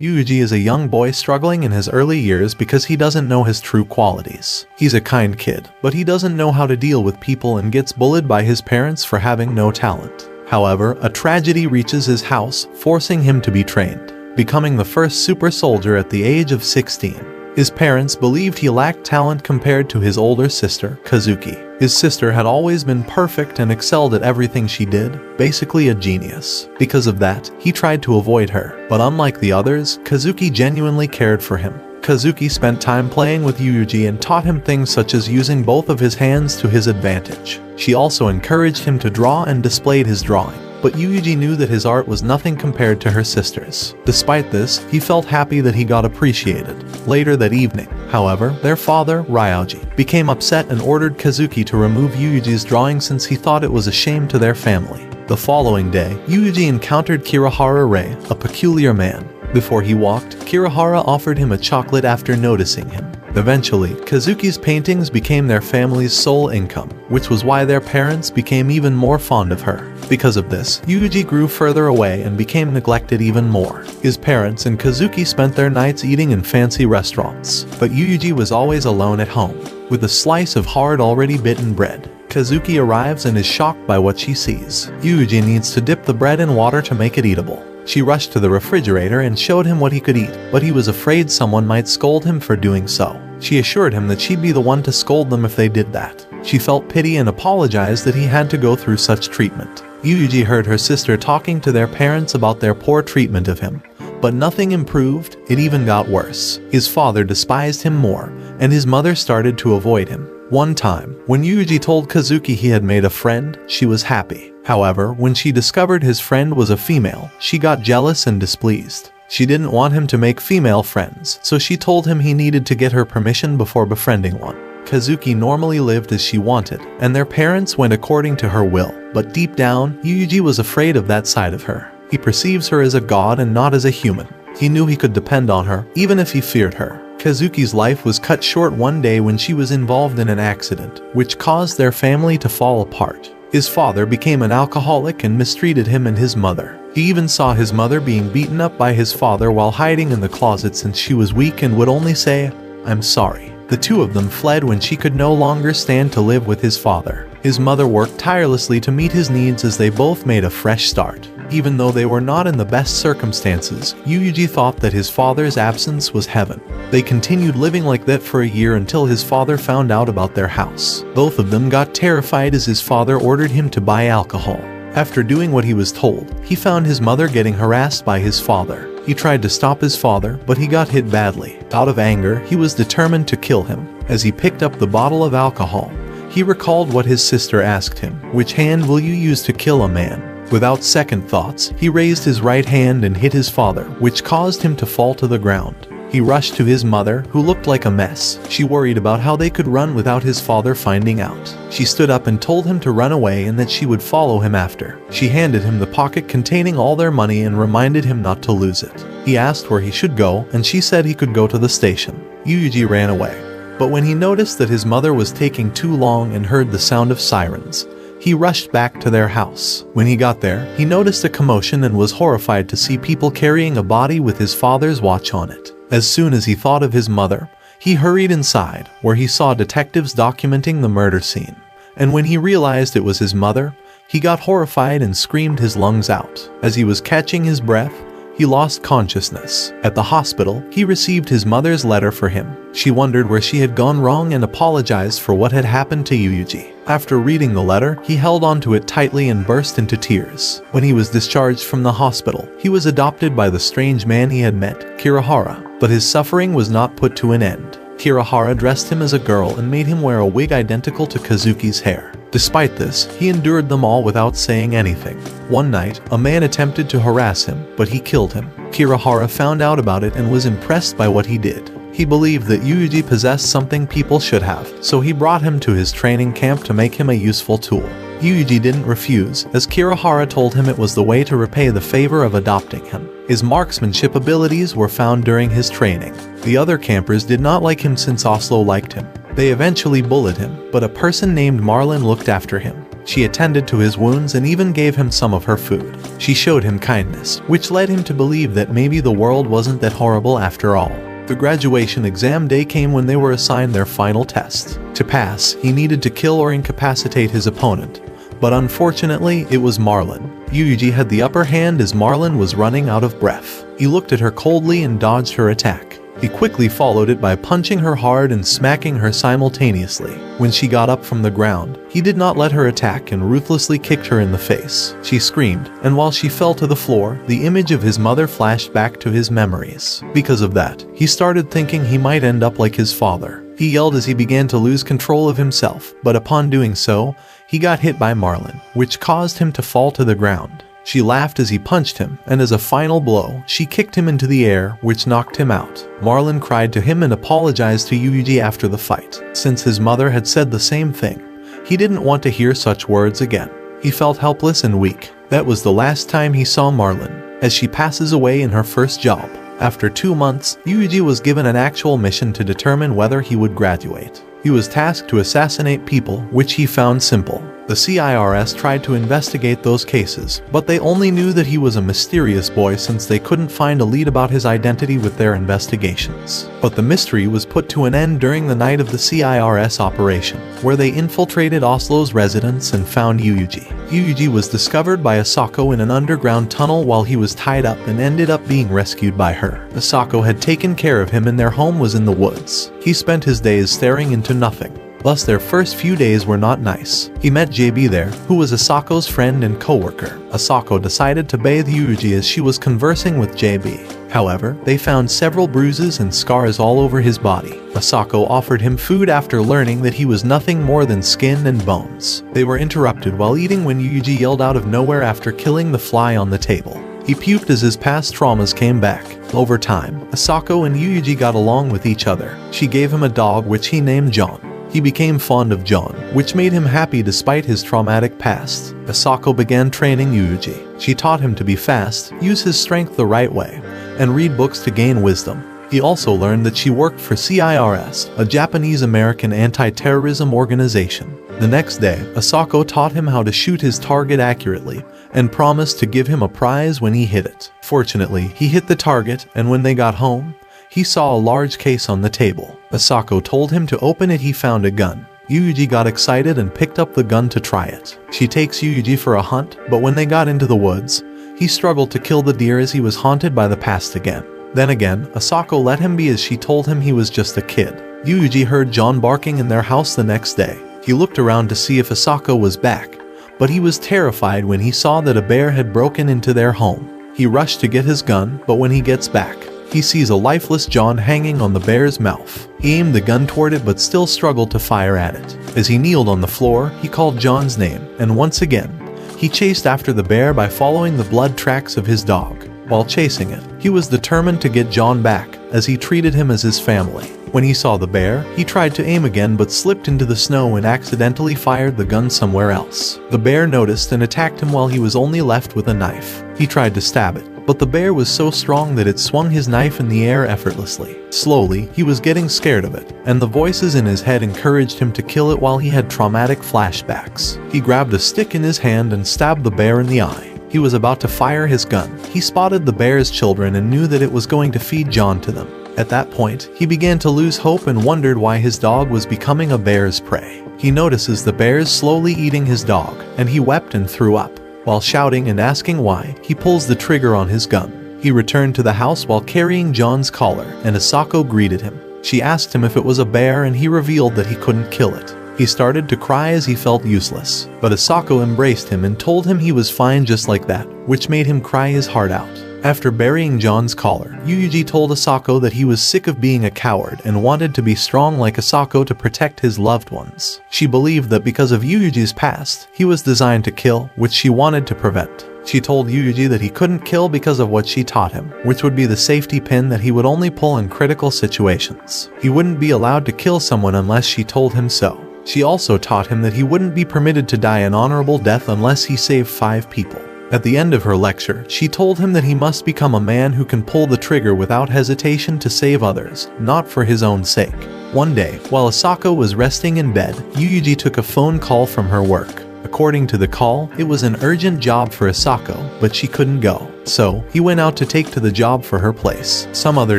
Yuuji is a young boy struggling in his early years because he doesn't know his true qualities. He's a kind kid, but he doesn't know how to deal with people and gets bullied by his parents for having no talent. However, a tragedy reaches his house, forcing him to be trained, becoming the first super soldier at the age of 16. His parents believed he lacked talent compared to his older sister, Kazuki. His sister had always been perfect and excelled at everything she did, basically a genius. Because of that, he tried to avoid her. But unlike the others, Kazuki genuinely cared for him. Kazuki spent time playing with Yuuji and taught him things such as using both of his hands to his advantage. She also encouraged him to draw and displayed his drawing. But Yuuji knew that his art was nothing compared to her sister's. Despite this, he felt happy that he got appreciated. Later that evening, however, their father, Ryuji, became upset and ordered Kazuki to remove Yuuji's drawing since he thought it was a shame to their family. The following day, Yuuji encountered Kirihara Rei, a peculiar man. Before he walked, Kirihara offered him a chocolate after noticing him. Eventually, Kazuki's paintings became their family's sole income, which was why their parents became even more fond of her. Because of this, Yuuji grew further away and became neglected even more. His parents and Kazuki spent their nights eating in fancy restaurants, but Yuuji was always alone at home, with a slice of hard already bitten bread. Kazuki arrives and is shocked by what she sees. Yuuji needs to dip the bread in water to make it eatable. She rushed to the refrigerator and showed him what he could eat, but he was afraid someone might scold him for doing so. She assured him that she'd be the one to scold them if they did that. She felt pity and apologized that he had to go through such treatment. Yuuji heard her sister talking to their parents about their poor treatment of him. But nothing improved, it even got worse. His father despised him more, and his mother started to avoid him. One time, when Yuuji told Kazuki he had made a friend, she was happy. However, when she discovered his friend was a female, she got jealous and displeased. She didn't want him to make female friends, so she told him he needed to get her permission before befriending one. Kazuki normally lived as she wanted, and their parents went according to her will. But deep down, Yuuji was afraid of that side of her. He perceives her as a god and not as a human. He knew he could depend on her, even if he feared her. Kazuki's life was cut short one day when she was involved in an accident, which caused their family to fall apart. His father became an alcoholic and mistreated him and his mother. He even saw his mother being beaten up by his father while hiding in the closet since she was weak and would only say, "I'm sorry." The two of them fled when she could no longer stand to live with his father. His mother worked tirelessly to meet his needs as they both made a fresh start. Even though they were not in the best circumstances, Yuuji thought that his father's absence was heaven. They continued living like that for a year until his father found out about their house. Both of them got terrified as his father ordered him to buy alcohol. After doing what he was told, he found his mother getting harassed by his father. He tried to stop his father, but he got hit badly. Out of anger, he was determined to kill him. As he picked up the bottle of alcohol, he recalled what his sister asked him, "Which hand will you use to kill a man?" Without second thoughts, he raised his right hand and hit his father, which caused him to fall to the ground. He rushed to his mother, who looked like a mess. She worried about how they could run without his father finding out. She stood up and told him to run away and that she would follow him after. She handed him the pocket containing all their money and reminded him not to lose it. He asked where he should go, and she said he could go to the station. Yuuji ran away. But when he noticed that his mother was taking too long and heard the sound of sirens, he rushed back to their house. When he got there, he noticed a commotion and was horrified to see people carrying a body with his father's watch on it. As soon as he thought of his mother, he hurried inside, where he saw detectives documenting the murder scene. And when he realized it was his mother, he got horrified and screamed his lungs out. As he was catching his breath, he lost consciousness. At the hospital, he received his mother's letter for him. She wondered where she had gone wrong and apologized for what had happened to Yuuji. After reading the letter, he held onto it tightly and burst into tears. When he was discharged from the hospital, he was adopted by the strange man he had met, Kirihara. But his suffering was not put to an end. Kirihara dressed him as a girl and made him wear a wig identical to Kazuki's hair. Despite this, he endured them all without saying anything. One night, a man attempted to harass him, but he killed him. Kirihara found out about it and was impressed by what he did. He believed that Yuuji possessed something people should have, so he brought him to his training camp to make him a useful tool. Yuuji didn't refuse, as Kirihara told him it was the way to repay the favor of adopting him. His marksmanship abilities were found during his training. The other campers did not like him since Oslo liked him. They eventually bullied him, but a person named Marlin looked after him. She attended to his wounds and even gave him some of her food. She showed him kindness, which led him to believe that maybe the world wasn't that horrible after all. The graduation exam day came when they were assigned their final test. To pass, he needed to kill or incapacitate his opponent. But unfortunately, it was Marlin. Yuuji had the upper hand as Marlin was running out of breath. He looked at her coldly and dodged her attack. He quickly followed it by punching her hard and smacking her simultaneously. When she got up from the ground, he did not let her attack and ruthlessly kicked her in the face. She screamed, and while she fell to the floor, the image of his mother flashed back to his memories. Because of that, he started thinking he might end up like his father. He yelled as he began to lose control of himself, but upon doing so, he got hit by Marlin, which caused him to fall to the ground. She laughed as he punched him, and as a final blow, she kicked him into the air, which knocked him out. Marlin cried to him and apologized to Yuuji after the fight. Since his mother had said the same thing, he didn't want to hear such words again. He felt helpless and weak. That was the last time he saw Marlin, as she passes away in her first job. After 2 months, Yuuji was given an actual mission to determine whether he would graduate. He was tasked to assassinate people, which he found simple. The CIRS tried to investigate those cases, but they only knew that he was a mysterious boy since they couldn't find a lead about his identity with their investigations. But the mystery was put to an end during the night of the CIRS operation, where they infiltrated Oslo's residence and found Yuuji. Yuuji was discovered by Asako in an underground tunnel while he was tied up and ended up being rescued by her. Asako had taken care of him and their home was in the woods. He spent his days staring into nothing. Thus their first few days were not nice. He met JB there, who was Asako's friend and co-worker. Asako decided to bathe Yuuji as she was conversing with JB. However, they found several bruises and scars all over his body. Asako offered him food after learning that he was nothing more than skin and bones. They were interrupted while eating when Yuuji yelled out of nowhere after killing the fly on the table. He puked as his past traumas came back. Over time, Asako and Yuuji got along with each other. She gave him a dog which he named John. He became fond of John, which made him happy despite his traumatic past. Asako began training Yuuji. She taught him to be fast, use his strength the right way, and read books to gain wisdom. He also learned that she worked for CIRS, a Japanese-American anti-terrorism organization. The next day, Asako taught him how to shoot his target accurately, and promised to give him a prize when he hit it. Fortunately, he hit the target, and when they got home, he saw a large case on the table. Asako told him to open it. He found a gun. Yuuji got excited and picked up the gun to try it. She takes Yuuji for a hunt, but when they got into the woods, he struggled to kill the deer as he was haunted by the past again. Then again, Asako let him be as she told him he was just a kid. Yuuji heard John barking in their house the next day. He looked around to see if Asako was back, but he was terrified when he saw that a bear had broken into their home. He rushed to get his gun, but when he gets back, he sees a lifeless John hanging on the bear's mouth. He aimed the gun toward it but still struggled to fire at it. As he kneeled on the floor, he called John's name, and once again, he chased after the bear by following the blood tracks of his dog. While chasing it, he was determined to get John back, as he treated him as his family. When he saw the bear, he tried to aim again but slipped into the snow and accidentally fired the gun somewhere else. The bear noticed and attacked him while he was only left with a knife. He tried to stab it, but the bear was so strong that it swung his knife in the air effortlessly. Slowly, he was getting scared of it, and the voices in his head encouraged him to kill it while he had traumatic flashbacks. He grabbed a stick in his hand and stabbed the bear in the eye. He was about to fire his gun. He spotted the bear's children and knew that it was going to feed John to them. At that point, he began to lose hope and wondered why his dog was becoming a bear's prey. He notices the bears slowly eating his dog, and he wept and threw up. While shouting and asking why, he pulls the trigger on his gun. He returned to the house while carrying John's collar, and Asako greeted him. She asked him if it was a bear and he revealed that he couldn't kill it. He started to cry as he felt useless, but Asako embraced him and told him he was fine just like that, which made him cry his heart out. After burying John's collar, Yuuji told Asako that he was sick of being a coward and wanted to be strong like Asako to protect his loved ones. She believed that because of Yuuji's past, he was designed to kill, which she wanted to prevent. She told Yuuji that he couldn't kill because of what she taught him, which would be the safety pin that he would only pull in critical situations. He wouldn't be allowed to kill someone unless she told him so. She also taught him that he wouldn't be permitted to die an honorable death unless he saved 5 people. At the end of her lecture, she told him that he must become a man who can pull the trigger without hesitation to save others, not for his own sake. One day, while Asako was resting in bed, Yuuji took a phone call from her work. According to the call, it was an urgent job for Asako, but she couldn't go. So, he went out to take to the job for her place. Some other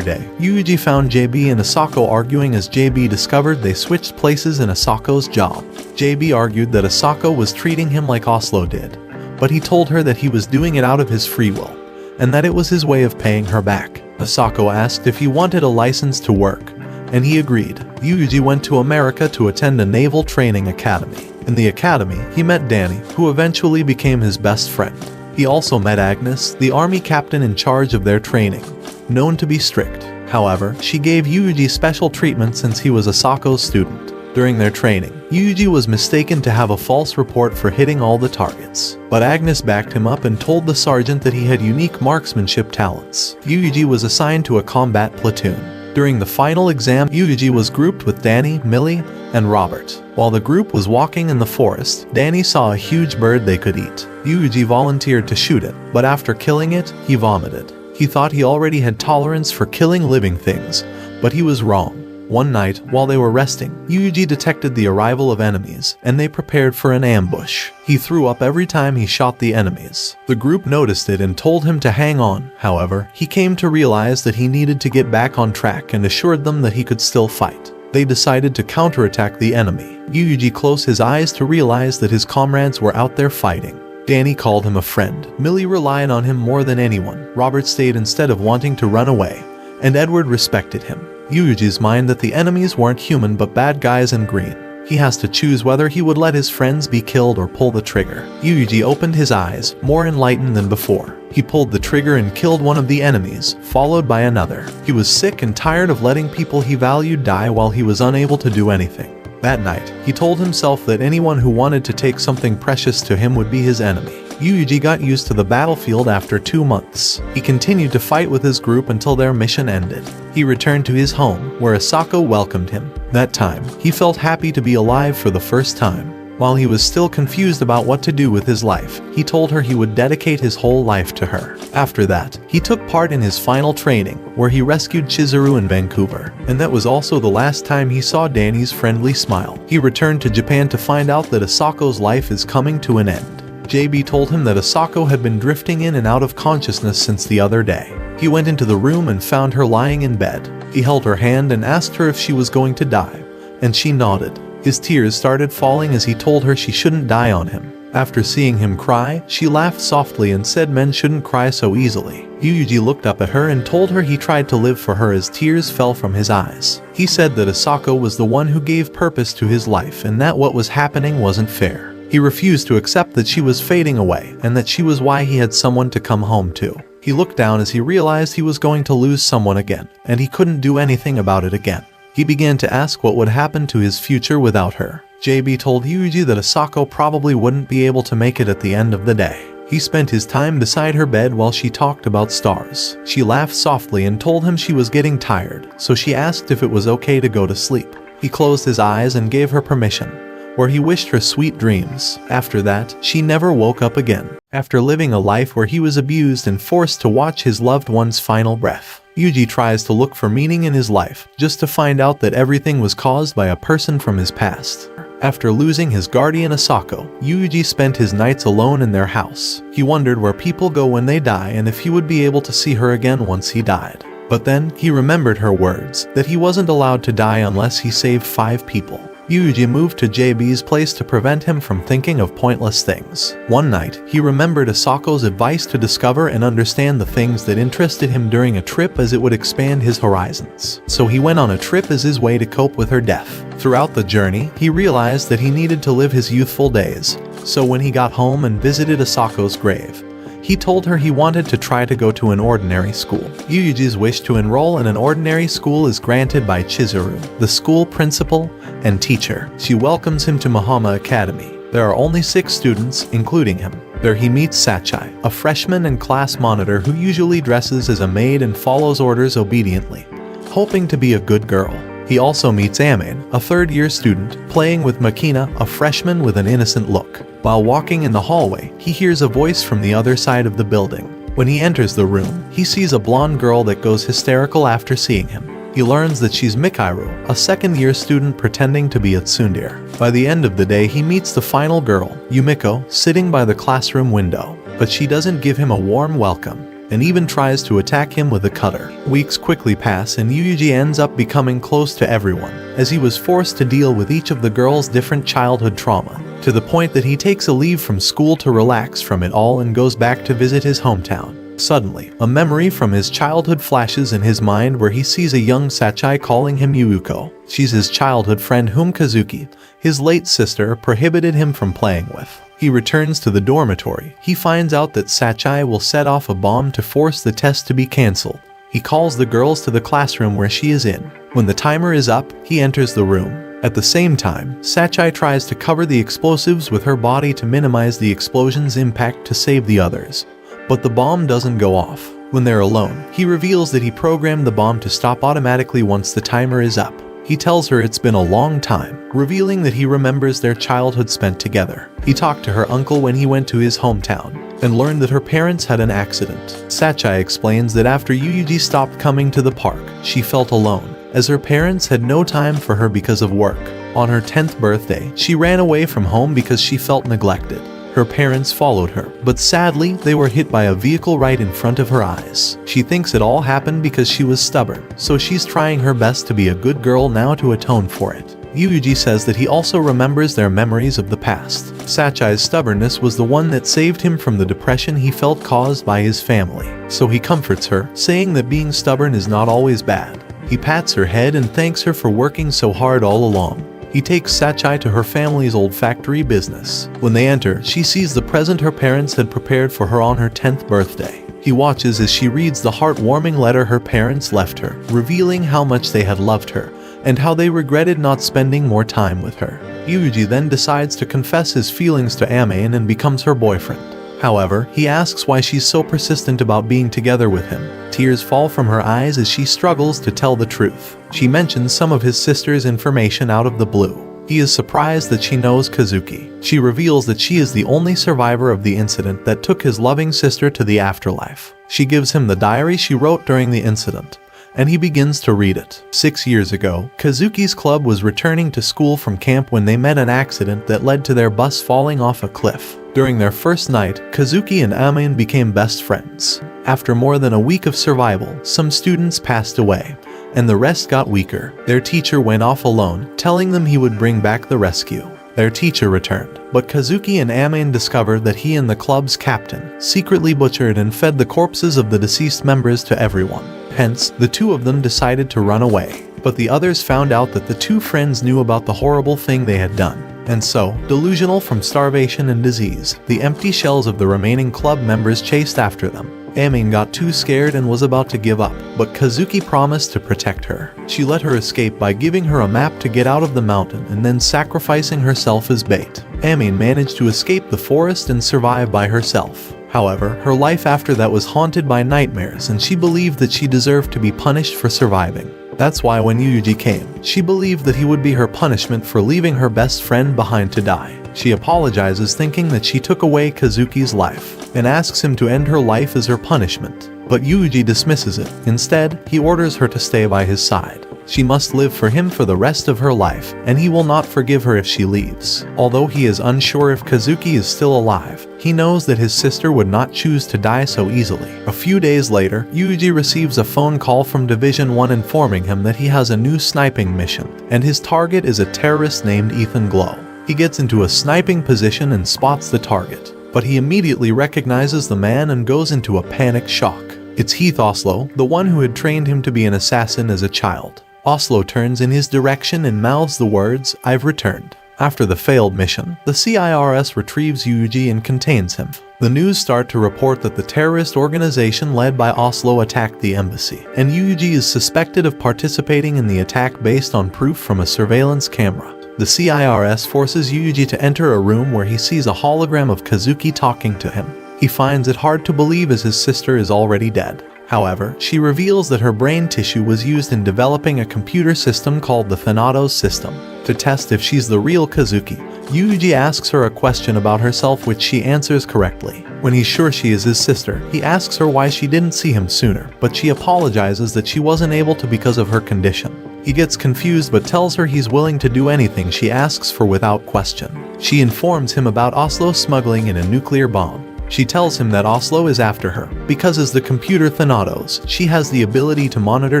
day, Yuuji found JB and Asako arguing as JB discovered they switched places in Asako's job. JB argued that Asako was treating him like Oslo did, but he told her that he was doing it out of his free will, and that it was his way of paying her back. Asako asked if he wanted a license to work, and he agreed. Yuuji went to America to attend a naval training academy. In the academy, he met Danny, who eventually became his best friend. He also met Agnes, the army captain in charge of their training, known to be strict. However, she gave Yuuji special treatment since he was Asako's student. During their training, Yuuji was mistaken to have a false report for hitting all the targets. But Agnes backed him up and told the sergeant that he had unique marksmanship talents. Yuuji was assigned to a combat platoon. During the final exam, Yuuji was grouped with Danny, Millie, and Robert. While the group was walking in the forest, Danny saw a huge bird they could eat. Yuuji volunteered to shoot it, but after killing it, he vomited. He thought he already had tolerance for killing living things, but he was wrong. One night, while they were resting, Yuuji detected the arrival of enemies, and they prepared for an ambush. He threw up every time he shot the enemies. The group noticed it and told him to hang on. However, he came to realize that he needed to get back on track and assured them that he could still fight. They decided to counterattack the enemy. Yuuji closed his eyes to realize that his comrades were out there fighting. Danny called him a friend. Millie relied on him more than anyone. Robert stayed instead of wanting to run away, and Edward respected him. Yuuji's mind that the enemies weren't human but bad guys in green. He has to choose whether he would let his friends be killed or pull the trigger. Yuuji opened his eyes, more enlightened than before. He pulled the trigger and killed one of the enemies, followed by another. He was sick and tired of letting people he valued die while he was unable to do anything. That night, he told himself that anyone who wanted to take something precious to him would be his enemy. Yuuji got used to the battlefield after 2 months. He continued to fight with his group until their mission ended. He returned to his home, where Asako welcomed him. That time, he felt happy to be alive for the first time. While he was still confused about what to do with his life, he told her he would dedicate his whole life to her. After that, he took part in his final training, where he rescued Chizuru in Vancouver, and that was also the last time he saw Danny's friendly smile. He returned to Japan to find out that Asako's life is coming to an end. JB told him that Asako had been drifting in and out of consciousness since the other day. He went into the room and found her lying in bed. He held her hand and asked her if she was going to die, and she nodded. His tears started falling as he told her she shouldn't die on him. After seeing him cry, she laughed softly and said men shouldn't cry so easily. Yuuji looked up at her and told her he tried to live for her as tears fell from his eyes. He said that Asako was the one who gave purpose to his life and that what was happening wasn't fair. He refused to accept that she was fading away and that she was why he had someone to come home to. He looked down as he realized he was going to lose someone again, and he couldn't do anything about it again. He began to ask what would happen to his future without her. JB told Yuuji that Asako probably wouldn't be able to make it at the end of the day. He spent his time beside her bed while she talked about stars. She laughed softly and told him she was getting tired, so she asked if it was okay to go to sleep. He closed his eyes and gave her permission, where he wished her sweet dreams. After that, she never woke up again. After living a life where he was abused and forced to watch his loved one's final breath, Yuuji tries to look for meaning in his life, just to find out that everything was caused by a person from his past. After losing his guardian Asako, Yuuji spent his nights alone in their house. He wondered where people go when they die and if he would be able to see her again once he died. But then, he remembered her words, that he wasn't allowed to die unless he saved 5 people. Yuuji moved to JB's place to prevent him from thinking of pointless things. One night, he remembered Asako's advice to discover and understand the things that interested him during a trip as it would expand his horizons. So he went on a trip as his way to cope with her death. Throughout the journey, he realized that he needed to live his youthful days. So when he got home and visited Asako's grave, he told her he wanted to try to go to an ordinary school. Yuuji's wish to enroll in an ordinary school is granted by Chizuru, the school principal and teacher. She welcomes him to Mahama Academy. There are only 6 students, including him. There he meets Sachai, a freshman and class monitor who usually dresses as a maid and follows orders obediently, hoping to be a good girl. He also meets Amin, a third-year student, playing with Makina, a freshman with an innocent look. While walking in the hallway, he hears a voice from the other side of the building. When he enters the room, he sees a blonde girl that goes hysterical after seeing him. He learns that she's Mikairu, a second-year student pretending to be a tsundere. By the end of the day, he meets the final girl, Yumiko, sitting by the classroom window. But she doesn't give him a warm welcome, and even tries to attack him with a cutter. Weeks quickly pass and Yuuji ends up becoming close to everyone, as he was forced to deal with each of the girls' different childhood trauma, to the point that he takes a leave from school to relax from it all and goes back to visit his hometown. Suddenly, a memory from his childhood flashes in his mind where he sees a young Sachai calling him Yuuko. She's his childhood friend whom Kazuki, his late sister, prohibited him from playing with. He returns to the dormitory. He finds out that Sachai will set off a bomb to force the test to be cancelled. He calls the girls to the classroom where she is in. When the timer is up, he enters the room. At the same time, Sachai tries to cover the explosives with her body to minimize the explosion's impact to save the others. But the bomb doesn't go off. When they're alone, he reveals that he programmed the bomb to stop automatically once the timer is up. He tells her it's been a long time, revealing that he remembers their childhood spent together. He talked to her uncle when he went to his hometown, and learned that her parents had an accident. Sachai explains that after Yuuji stopped coming to the park, she felt alone, as her parents had no time for her because of work. On her 10th birthday, she ran away from home because she felt neglected. Her parents followed her, but sadly, they were hit by a vehicle right in front of her eyes. She thinks it all happened because she was stubborn, so she's trying her best to be a good girl now to atone for it. Yuuji says that he also remembers their memories of the past. Sachai's stubbornness was the one that saved him from the depression he felt caused by his family. So he comforts her, saying that being stubborn is not always bad. He pats her head and thanks her for working so hard all along. He takes Sachai to her family's old factory business. When they enter, she sees the present her parents had prepared for her on her 10th birthday. He watches as she reads the heartwarming letter her parents left her, revealing how much they had loved her, and how they regretted not spending more time with her. Yuuji then decides to confess his feelings to Amain and becomes her boyfriend. However, he asks why she's so persistent about being together with him. Tears fall from her eyes as she struggles to tell the truth. She mentions some of his sister's information out of the blue. He is surprised that she knows Kazuki. She reveals that she is the only survivor of the incident that took his loving sister to the afterlife. She gives him the diary she wrote during the incident, and he begins to read it. 6 years ago, Kazuki's club was returning to school from camp when they met an accident that led to their bus falling off a cliff. During their first night, Kazuki and Amain became best friends. After more than a week of survival, some students passed away, and the rest got weaker. Their teacher went off alone, telling them he would bring back the rescue. Their teacher returned, but Kazuki and Amain discovered that he and the club's captain secretly butchered and fed the corpses of the deceased members to everyone. Hence, the two of them decided to run away. But the others found out that the two friends knew about the horrible thing they had done. And so, delusional from starvation and disease, the empty shells of the remaining club members chased after them. Amain got too scared and was about to give up, but Kazuki promised to protect her. She let her escape by giving her a map to get out of the mountain and then sacrificing herself as bait. Amain managed to escape the forest and survive by herself. However, her life after that was haunted by nightmares and she believed that she deserved to be punished for surviving. That's why when Yuuji came, she believed that he would be her punishment for leaving her best friend behind to die. She apologizes thinking that she took away Kazuki's life, and asks him to end her life as her punishment. But Yuuji dismisses it. Instead, he orders her to stay by his side. She must live for him for the rest of her life, and he will not forgive her if she leaves. Although he is unsure if Kazuki is still alive, he knows that his sister would not choose to die so easily. A few days later, Yuuji receives a phone call from Division 1 informing him that he has a new sniping mission, and his target is a terrorist named Ethan Glow. He gets into a sniping position and spots the target, but he immediately recognizes the man and goes into a panic shock. It's Heath Oslo, the one who had trained him to be an assassin as a child. Oslo turns in his direction and mouths the words, "I've returned." After the failed mission, the CIRS retrieves Yuuji and contains him. The news start to report that the terrorist organization led by Oslo attacked the embassy, and Yuuji is suspected of participating in the attack based on proof from a surveillance camera. The CIRS forces Yuuji to enter a room where he sees a hologram of Kazuki talking to him. He finds it hard to believe as his sister is already dead. However, she reveals that her brain tissue was used in developing a computer system called the Thanatos system. To test if she's the real Kazuki, Yuuji asks her a question about herself which she answers correctly. When he's sure she is his sister, he asks her why she didn't see him sooner, but she apologizes that she wasn't able to because of her condition. He gets confused but tells her he's willing to do anything she asks for without question. She informs him about Oslo smuggling in a nuclear bomb. She tells him that Oslo is after her, because as the computer Thanatos, she has the ability to monitor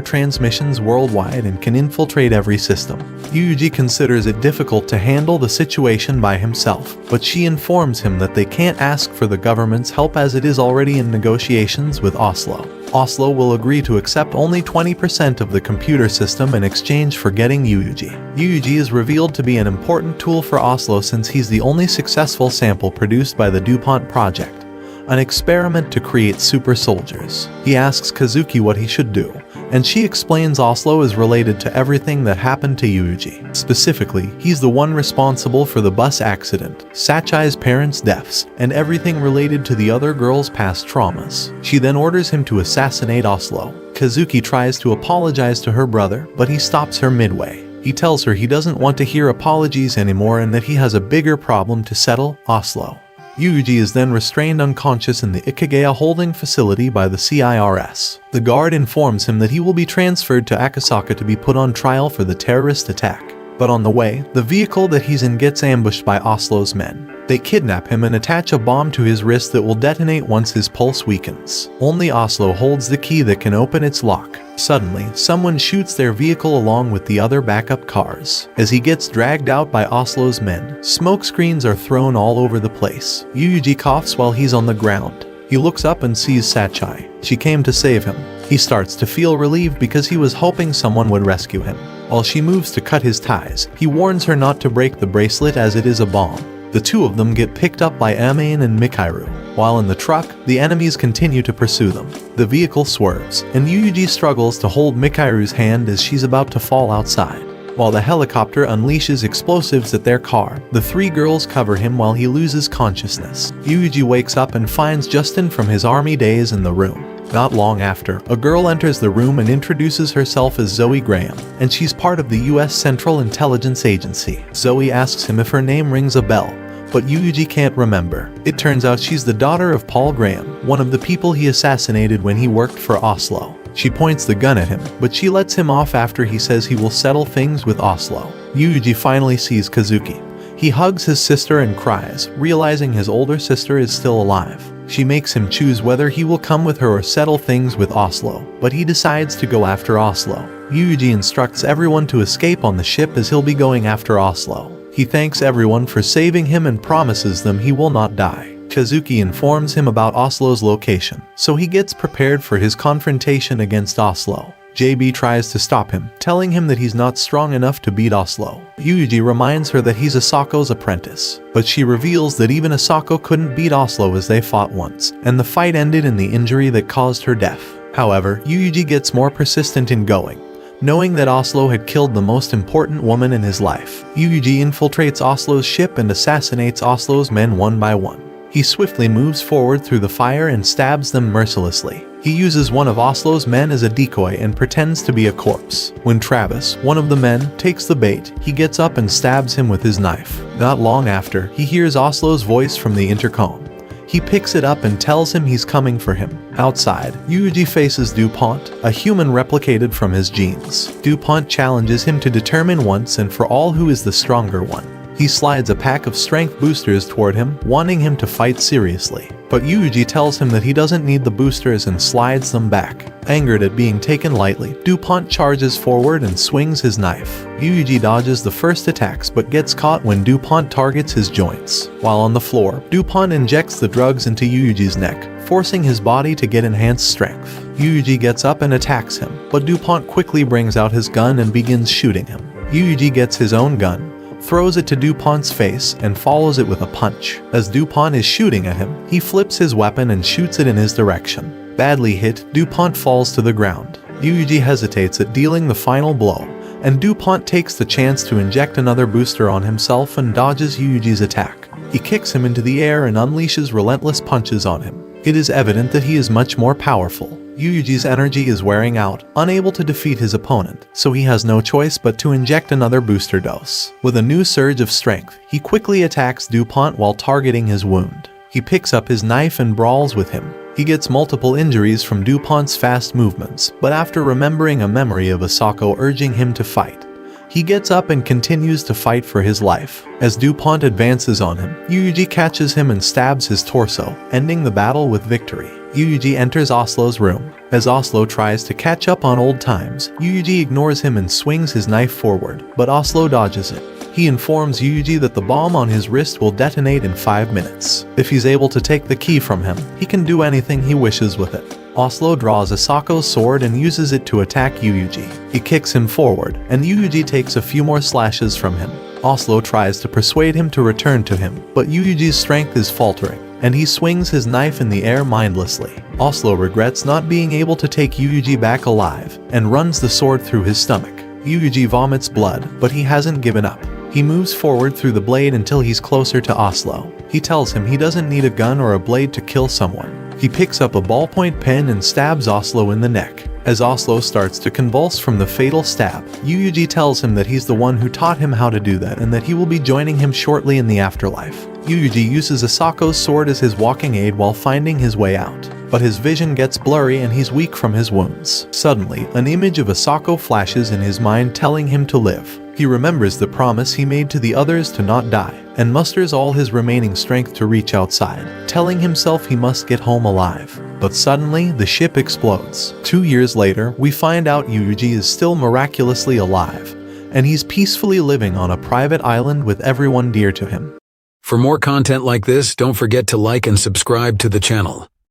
transmissions worldwide and can infiltrate every system. Yuuji considers it difficult to handle the situation by himself, but she informs him that they can't ask for the government's help as it is already in negotiations with Oslo. Oslo will agree to accept only 20% of the computer system in exchange for getting Yuuji. Yuuji is revealed to be an important tool for Oslo since he's the only successful sample produced by the DuPont project, an experiment to create super soldiers. He asks Kazuki what he should do, and she explains Oslo is related to everything that happened to Yuuji. Specifically, he's the one responsible for the bus accident, Sachai's parents' deaths, and everything related to the other girl's past traumas. She then orders him to assassinate Oslo. Kazuki tries to apologize to her brother, but he stops her midway. He tells her he doesn't want to hear apologies anymore and that he has a bigger problem to settle, Oslo. Yuuji is then restrained unconscious in the Ikageya holding facility by the CIRS. The guard informs him that he will be transferred to Akasaka to be put on trial for the terrorist attack. But on the way, the vehicle that he's in gets ambushed by Oslo's men. They kidnap him and attach a bomb to his wrist that will detonate once his pulse weakens. Only Oslo holds the key that can open its lock. Suddenly, someone shoots their vehicle along with the other backup cars. As he gets dragged out by Oslo's men, smoke screens are thrown all over the place. Yuuji coughs while he's on the ground. He looks up and sees Sachai. She came to save him. He starts to feel relieved because he was hoping someone would rescue him. While she moves to cut his ties, he warns her not to break the bracelet as it is a bomb. The two of them get picked up by Amain and Mikairu. While in the truck, the enemies continue to pursue them. The vehicle swerves, and Yuuji struggles to hold Mikairu's hand as she's about to fall outside. While the helicopter unleashes explosives at their car, the three girls cover him while he loses consciousness. Yuuji wakes up and finds Justin from his army days in the room. Not long after, a girl enters the room and introduces herself as Zoe Graham, and she's part of the US Central Intelligence Agency. Zoe asks him if her name rings a bell, but Yuuji can't remember. It turns out she's the daughter of Paul Graham, one of the people he assassinated when he worked for Oslo. She points the gun at him, but she lets him off after he says he will settle things with Oslo. Yuuji finally sees Kazuki. He hugs his sister and cries, realizing his older sister is still alive. She makes him choose whether he will come with her or settle things with Oslo, but he decides to go after Oslo. Yuuji instructs everyone to escape on the ship as he'll be going after Oslo. He thanks everyone for saving him and promises them he will not die. Kazuki informs him about Oslo's location, so he gets prepared for his confrontation against Oslo. JB tries to stop him, telling him that he's not strong enough to beat Oslo. Yuuji reminds her that he's Asako's apprentice, but she reveals that even Asako couldn't beat Oslo as they fought once, and the fight ended in the injury that caused her death. However, Yuuji gets more persistent in going. Knowing that Oslo had killed the most important woman in his life, Yuuji infiltrates Oslo's ship and assassinates Oslo's men one by one. He swiftly moves forward through the fire and stabs them mercilessly. He uses one of Oslo's men as a decoy and pretends to be a corpse. When Travis, one of the men, takes the bait, he gets up and stabs him with his knife. Not long after, he hears Oslo's voice from the intercom. He picks it up and tells him he's coming for him. Outside, Yuuji faces DuPont, a human replicated from his genes. DuPont challenges him to determine once and for all who is the stronger one. He slides a pack of strength boosters toward him, wanting him to fight seriously. But Yuuji tells him that he doesn't need the boosters and slides them back. Angered at being taken lightly, DuPont charges forward and swings his knife. Yuuji dodges the first attacks but gets caught when DuPont targets his joints. While on the floor, DuPont injects the drugs into Yuuji's neck, forcing his body to get enhanced strength. Yuuji gets up and attacks him, but DuPont quickly brings out his gun and begins shooting him. Yuuji gets his own gun, throws it to DuPont's face, and follows it with a punch. As DuPont is shooting at him, he flips his weapon and shoots it in his direction. Badly hit, DuPont falls to the ground. Yuuji hesitates at dealing the final blow, and DuPont takes the chance to inject another booster on himself and dodges Yuuji's attack. He kicks him into the air and unleashes relentless punches on him. It is evident that he is much more powerful. Yuuji's energy is wearing out, unable to defeat his opponent, so he has no choice but to inject another booster dose. With a new surge of strength, he quickly attacks DuPont while targeting his wound. He picks up his knife and brawls with him. He gets multiple injuries from DuPont's fast movements, but after remembering a memory of Asako urging him to fight, he gets up and continues to fight for his life. As DuPont advances on him, Yuuji catches him and stabs his torso, ending the battle with victory. Yuuji enters Oslo's room. As Oslo tries to catch up on old times, Yuuji ignores him and swings his knife forward, but Oslo dodges it. He informs Yuuji that the bomb on his wrist will detonate in 5 minutes. If he's able to take the key from him, he can do anything he wishes with it. Oslo draws Asako's sword and uses it to attack Yuuji. He kicks him forward, and Yuuji takes a few more slashes from him. Oslo tries to persuade him to return to him, but Yuuji's strength is faltering, and he swings his knife in the air mindlessly. Oslo regrets not being able to take Yuuji back alive, and runs the sword through his stomach. Yuuji vomits blood, but he hasn't given up. He moves forward through the blade until he's closer to Oslo. He tells him he doesn't need a gun or a blade to kill someone. He picks up a ballpoint pen and stabs Oslo in the neck. As Oslo starts to convulse from the fatal stab, Yuuji tells him that he's the one who taught him how to do that and that he will be joining him shortly in the afterlife. Yuuji uses Asako's sword as his walking aid while finding his way out, but his vision gets blurry and he's weak from his wounds. Suddenly, an image of Asako flashes in his mind telling him to live. He remembers the promise he made to the others to not die, and musters all his remaining strength to reach outside, telling himself he must get home alive. But suddenly, the ship explodes. 2 years later, we find out Yuuji is still miraculously alive, and he's peacefully living on a private island with everyone dear to him. For more content like this, don't forget to like and subscribe to the channel.